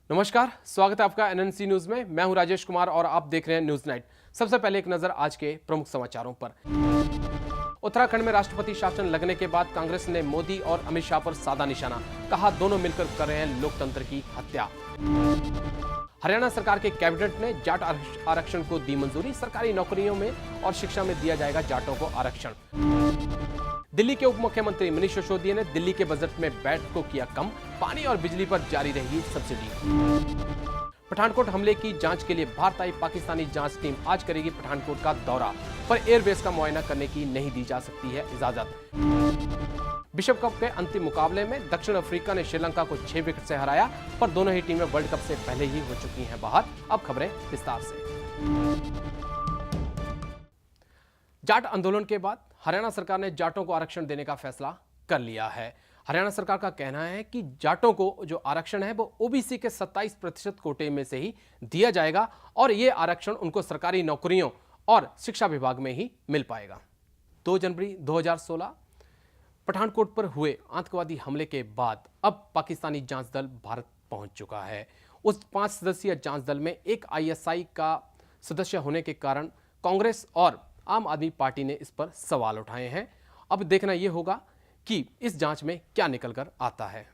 नमस्कार, स्वागत है आपका एनएनसी न्यूज में। मैं हूं राजेश कुमार और आप देख रहे हैं न्यूज नाइट। सबसे पहले एक नजर आज के प्रमुख समाचारों पर। उत्तराखंड में राष्ट्रपति शासन लगने के बाद कांग्रेस ने मोदी और अमित शाह पर साधा निशाना, कहा दोनों मिलकर कर रहे हैं लोकतंत्र की हत्या। हरियाणा सरकार के कैबिनेट ने जाट आरक्षण को दी मंजूरी, सरकारी नौकरियों में और शिक्षा में दिया जाएगा जाटों को आरक्षण। दिल्ली के उप मुख्यमंत्री मनीष सिसोदिया ने दिल्ली के बजट में वैट को किया कम, पानी और बिजली पर जारी रहेगी सब्सिडी। पठानकोट हमले की जांच के लिए भारत आई पाकिस्तानी जांच टीम आज करेगी पठानकोट का दौरा, पर एयरबेस का मुआयना करने की नहीं दी जा सकती है इजाजत। विश्व कप के अंतिम मुकाबले में दक्षिण अफ्रीका ने श्रीलंका को 6 विकेट से हराया, पर दोनों ही टीमें वर्ल्ड कप से पहले ही हो चुकी हैं बाहर। अब खबरें विस्तार से। जाट आंदोलन के बाद हरियाणा सरकार ने जाटों को आरक्षण देने का फैसला कर लिया है। हरियाणा सरकार का कहना है कि जाटों को जो आरक्षण है वो ओबीसी के 27% कोटे में से ही दिया जाएगा और ये आरक्षण उनको सरकारी नौकरियों और शिक्षा विभाग में ही मिल पाएगा। 2 जनवरी 2016 पठानकोट पर हुए आतंकवादी हमले के बाद अब पाकिस्तानी जांच दल भारत पहुंच चुका है। उस 5 सदस्यीय जांच दल में एक आईएसआई का सदस्य होने के कारण कांग्रेस और आम आदमी पार्टी ने इस पर सवाल उठाए हैं। अब देखना यह होगा कि इस जांच में क्या निकलकर आता है।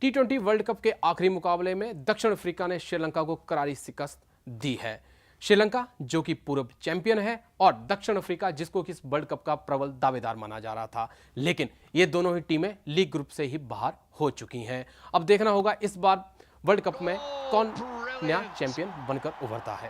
T20 वर्ल्ड कप के आखिरी मुकाबले में दक्षिण अफ्रीका ने श्रीलंका को करारी शिकस्त दी है। श्रीलंका जो कि पूर्व चैंपियन है और दक्षिण अफ्रीका जिसको कि इस वर्ल्ड कप का प्रबल दावेदार माना जा रहा था, लेकिन ये दोनों ही टीमें लीग ग्रुप से ही बाहर हो चुकी हैं। अब देखना होगा इस बार वर्ल्ड कप में कौन नया चैंपियन बनकर उभरता है।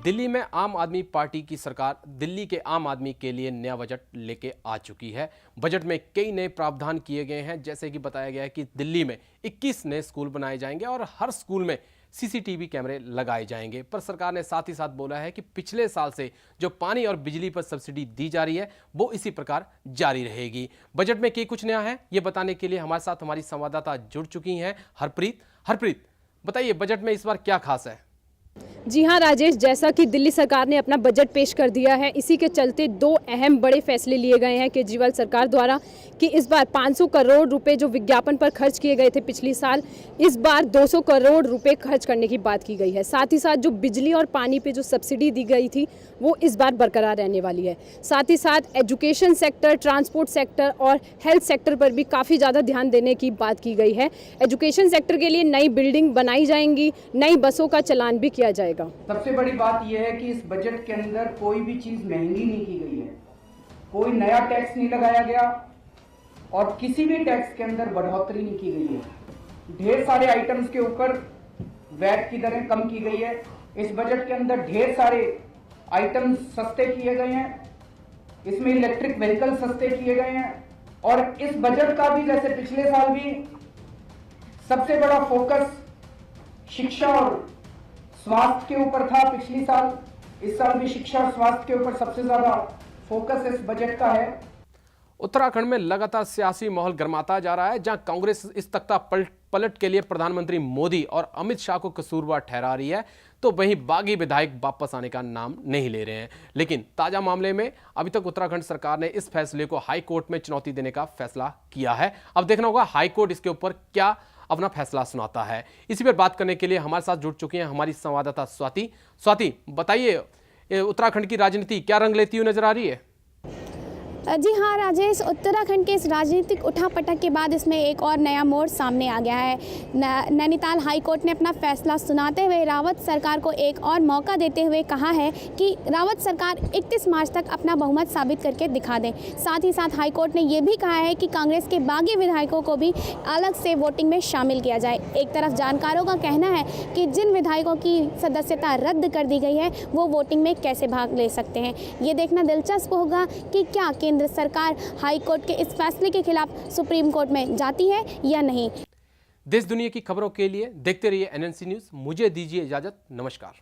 दिल्ली में आम आदमी पार्टी की सरकार दिल्ली के आम आदमी के लिए नया बजट लेके आ चुकी है। बजट में कई नए प्रावधान किए गए हैं, जैसे कि बताया गया है कि दिल्ली में 21 नए स्कूल बनाए जाएंगे और हर स्कूल में सीसीटीवी कैमरे लगाए जाएंगे। पर सरकार ने साथ ही साथ बोला है कि पिछले साल से जो पानी और बिजली पर सब्सिडी दी जा रही है वो इसी प्रकार जारी रहेगी। बजट में क्या कुछ नया है ये बताने के लिए हमारे साथ हमारी संवाददाता जुड़ चुकी हैं हरप्रीत, बताइए बजट में इस बार क्या खास है। जी हाँ राजेश, जैसा कि दिल्ली सरकार ने अपना बजट पेश कर दिया है, इसी के चलते 2 अहम बड़े फैसले लिए गए हैं केजरीवाल सरकार द्वारा कि इस बार 500 करोड़ रुपए जो विज्ञापन पर खर्च किए गए थे पिछली साल, इस बार 200 करोड़ रुपए खर्च करने की बात की गई है। साथ ही साथ जो बिजली और पानी पे जो सब्सिडी दी गई थी वो इस बार बरकरार रहने वाली है। साथ ही साथ एजुकेशन सेक्टर, ट्रांसपोर्ट सेक्टर और हेल्थ सेक्टर पर भी काफ़ी ज़्यादा ध्यान देने की बात की गई है। एजुकेशन सेक्टर के लिए नई बिल्डिंग बनाई जाएंगी, नई बसों का चलान भी किया जाएगा। सबसे बड़ी बात यह है कि इस बजट के अंदर कोई भी चीज महंगी नहीं की गई है, कोई नया टैक्स नहीं लगाया गया और किसी भी टैक्स के अंदर बढ़ोतरी नहीं की गई है। ढेर सारे आइटम्स के ऊपर वैट की दरें कम की गई है। इस बजट के अंदर ढेर सारे आइटम्स सस्ते किए गए हैं, इसमें इलेक्ट्रिक व्हीकल सस्ते किए गए हैं और इस बजट का भी जैसे पिछले साल भी सबसे बड़ा फोकस शिक्षा और स्वास्थ्य के ऊपर था पिछली साल, इस साल भी शिक्षा और स्वास्थ्य के ऊपर सबसे ज्यादा फोकस इस बजट का है। उत्तराखंड में लगातार सियासी माहौल गर्माता जा रहा है, जहां कांग्रेस इस तख्ता पलट के लिए प्रधानमंत्री मोदी और अमित शाह को कसूरवार ठहरा रही है, तो वहीं बागी विधायक वापस आने का नाम नहीं ले रहे हैं। लेकिन ताजा मामले में अभी तक उत्तराखंड सरकार ने इस फैसले को हाई कोर्ट में चुनौती देने का फैसला किया है। अब देखना होगा हाई कोर्ट इसके ऊपर क्या अपना फैसला सुनाता है। इसी पर बात करने के लिए हमारे साथ जुड़ चुकी हैं हमारी संवाददाता स्वाति, बताइए उत्तराखंड की राजनीति क्या रंग लेती हुई नजर आ रही है। जी हाँ राजेश, उत्तराखंड के इस राजनीतिक उठापटक के बाद इसमें एक और नया मोड़ सामने आ गया है। नैनीताल हाई कोर्ट ने अपना फैसला सुनाते हुए रावत सरकार को एक और मौका देते हुए कहा है कि रावत सरकार 31 मार्च तक अपना बहुमत साबित करके दिखा दें। साथ ही साथ हाई कोर्ट ने यह भी कहा है कि कांग्रेस के बागी विधायकों को भी अलग से वोटिंग में शामिल किया जाए। एक तरफ जानकारों का कहना है कि जिन विधायकों की सदस्यता रद्द कर दी गई है वो वोटिंग में कैसे भाग ले सकते हैं। ये देखना दिलचस्प होगा कि क्या केंद्र सरकार हाई कोर्ट के इस फैसले के खिलाफ सुप्रीम कोर्ट में जाती है या नहीं। देश दुनिया की खबरों के लिए देखते रहिए एनएनसी न्यूज। मुझे दीजिए इजाजत, नमस्कार।